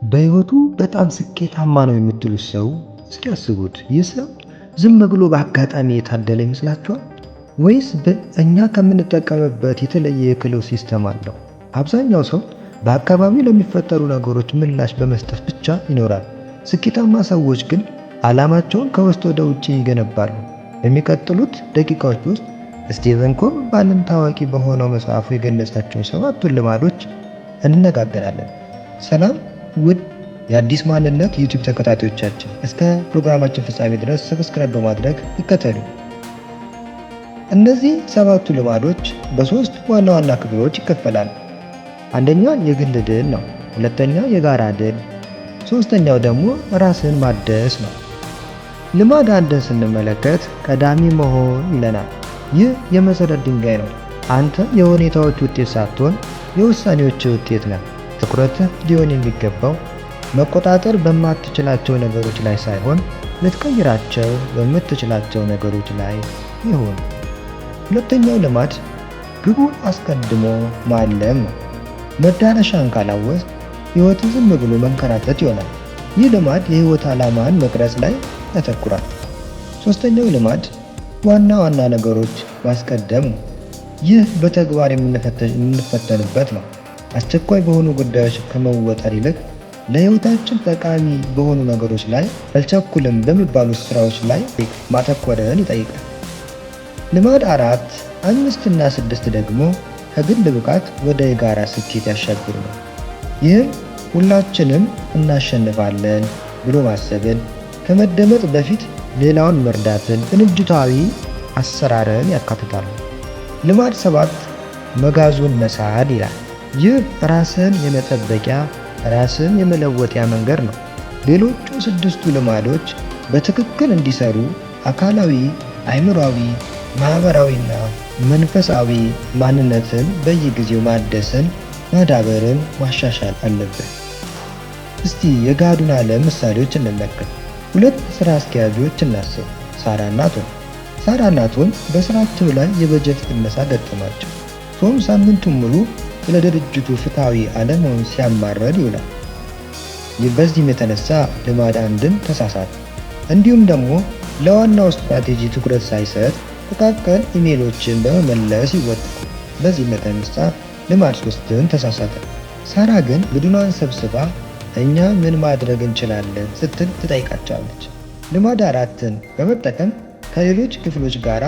በህይወቱ በጣም ስኬታማ ነው የምትሉት ሰው እስኪ አስቡት። ይህ ሰው ዝም ብሎ በአጋጣሚ የታደለ ይመስላችኋል? ወይስ እኛ ከምንጠቀምበት የተለየ የክህሎት ሲስተም አለው? አብዛኛው ሰው በአካባቢው ለሚፈጠሩ ነገሮች ምላሽ በመስጠት ብቻ ይኖራል። ስኬታማ ሰዎች ግን ዓላማቸውን ከውስጥ ወደ ውጭ ይገነባሉ። በሚቀጥሉት ደቂቃዎች ውስጥ ስቲቨን ኮቭ በዓለም ታዋቂ በሆነው መጽሐፉ የገለጻቸውን 7ቱን ልማዶች እንነጋገራለን። ሰላም ውድ የአዲስ ማንነት ዩቲዩብ ተከታታዮቻችን፣ እስከ ፕሮግራማችን ፍጻሜ ድረስ ሰብስክራይብ በማድረግ ይከተሉ። እነዚህ 7ቱ ልማዶች በሶስት ዋና ዋና ክፍሎች ይከፈላሉ። አንደኛ የግል ድል ነው። ሁለተኛ የጋራ ድል፣ ሶስተኛው ደግሞ ራስን ማደስ ነው። ልማድ አንድን ስንመለከት ቀዳሚ መሆን ይለናል። ይህ የመሰረት ድንጋይ ነው። አንተ የሁኔታዎች ውጤት ሳትሆን የውሳኔዎች ውጤት ነህ። ትኩረትህ ሊሆን የሚገባው መቆጣጠር በማትችላቸው ነገሮች ላይ ሳይሆን ልትቀይራቸው በምትችላቸው ነገሮች ላይ ይሁን። ሁለተኛው ልማድ ግቡን አስቀድሞ ማለም ነው። መዳረሻን ካላወቅህ ሕይወት ዝም ብሎ መንከራተት ይሆናል። ይህ ልማድ የሕይወት ዓላማን መቅረጽ ላይ ያተኩራል። ሶስተኛው ልማድ ዋና ዋና ነገሮች ማስቀደም ነው። ይህ በተግባር የምንፈተንበት ነው። አስቸኳይ በሆኑ ጉዳዮች ከመወጠር ይልቅ ለሕይወታችን ጠቃሚ በሆኑ ነገሮች ላይ አልቸኩልም በሚባሉ ስራዎች ላይ ማተኮርን ይጠይቃል። ልማድ 4፣ 5 እና 6 ደግሞ ከግል ብቃት ወደ የጋራ ስኬት ያሻግሩ ነው። ይህም ሁላችንም እናሸንፋለን ብሎ ማሰብን፣ ከመደመጥ በፊት ሌላውን መርዳትን፣ ቅንጅታዊ አሰራርን ያካትታሉ። ልማድ 7 መጋዙን መሳል ይላል። ይህ ራስን የመጠበቂያ ራስን የመለወጥያ መንገድ ነው። ሌሎቹ 6ቱ ልማዶች በትክክል እንዲሰሩ አካላዊ፣ አእምሯዊ፣ ማህበራዊና መንፈሳዊ ማንነትን በየጊዜው ማደስን፣ ማዳበርን ማሻሻል አለብን። እስቲ የጋዱን ዓለም ምሳሌዎች እንመልከት። 2 ስራ አስኪያጆች እናስብ፣ ሳራ እና ቶም። ሳራ እና ቶም በስራቸው ላይ የበጀት ቅነሳ ገጠማቸው። ቶም ሳምንቱን ሙሉ ስለ ድርጅቱ ፍትሃዊ አለመሆን ሲያማረር ይውላል። በዚህም የተነሳ ልማድ አንድን ተሳሳተ። እንዲሁም ደግሞ ለዋናው ስትራቴጂ ትኩረት ሳይሰጥ ጥቃቅን ኢሜሎችን በመመለስ ይወጥቃል። በዚህም የተነሳ ልማድ 3ን ተሳሳተ። ሳራ ግን ቡድኗን ሰብስባ እኛ ምን ማድረግ እንችላለን ስትል ትጠይቃቸዋለች። ልማድ 4ን በመጠቀም ከሌሎች ክፍሎች ጋር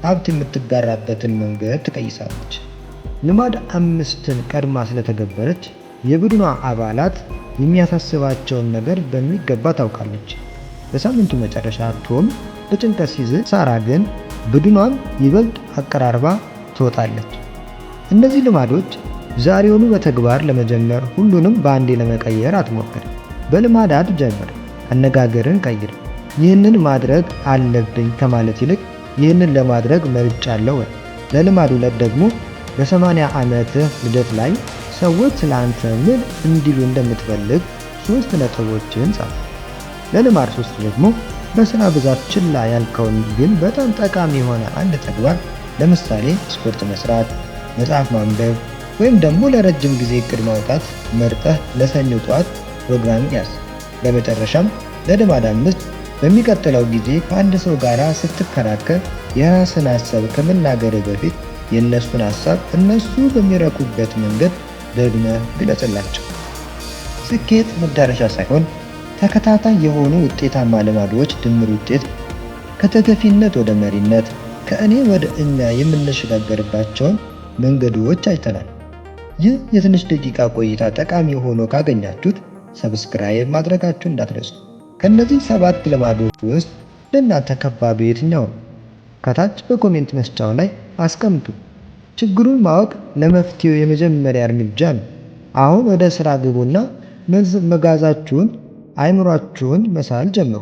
ሀብት የምትጋራበትን መንገድ ትቀይሳለች። ልማድ 5ን ቀድማ ስለተገበረች የቡድኗ አባላት የሚያሳስባቸውን ነገር በሚገባ ታውቃለች። በሳምንቱ መጨረሻ ቶም በጭንቀት ሲዝን፣ ሳራ ግን ቡድኗን ይበልጥ አቀራርባ ትወጣለች። እነዚህ ልማዶች ዛሬውኑ በተግባር ለመጀመር፣ ሁሉንም በአንዴ ለመቀየር አትሞክር። በልማድ 1 ጀምር። አነጋገርን ቀይር። ይህንን ማድረግ አለብኝ ከማለት ይልቅ ይህንን ለማድረግ መርጫለሁ። ለልማድ 2 ደግሞ በ80 ዓመትህ ልደት ላይ ሰዎች ስለ አንተ ምን እንዲሉ እንደምትፈልግ 3 ነጥቦችን ጻፍ። ለልማድ 3 ደግሞ በስራ ብዛት ችላ ያልከውን ግን በጣም ጠቃሚ የሆነ አንድ ተግባር፣ ለምሳሌ ስፖርት መስራት፣ መጽሐፍ ማንበብ ወይም ደግሞ ለረጅም ጊዜ እቅድ ማውጣት መርጠህ ለሰኞ ጠዋት ፕሮግራም ያዝ። በመጨረሻም ለልማድ 5 በሚቀጥለው ጊዜ ከአንድ ሰው ጋር ስትከራከር የራስን ሀሳብ ከመናገር በፊት የእነሱን ሀሳብ እነሱ በሚረኩበት መንገድ ደግመህ ግለጽላቸው። ስኬት መዳረሻ ሳይሆን ተከታታይ የሆኑ ውጤታማ ልማዶች ድምር ውጤት። ከተገፊነት ወደ መሪነት፣ ከእኔ ወደ እኛ የምንሸጋገርባቸውን መንገዶች አይተናል። ይህ የትንሽ ደቂቃ ቆይታ ጠቃሚ ሆኖ ካገኛችሁት ሰብስክራይብ ማድረጋችሁን እንዳትረሱ። ከእነዚህ 7 ልማዶች ውስጥ ለእናንተ ከባዱ የትኛው ነው? ከታች በኮሜንት መስጫው ላይ አስቀምጡ። ችግሩን ማወቅ ለመፍትሄው የመጀመሪያ እርምጃ ነው። አሁን ወደ ስራ ግቡና መጋዛችሁን፣ አእምሯችሁን መሳል ጀምሩ።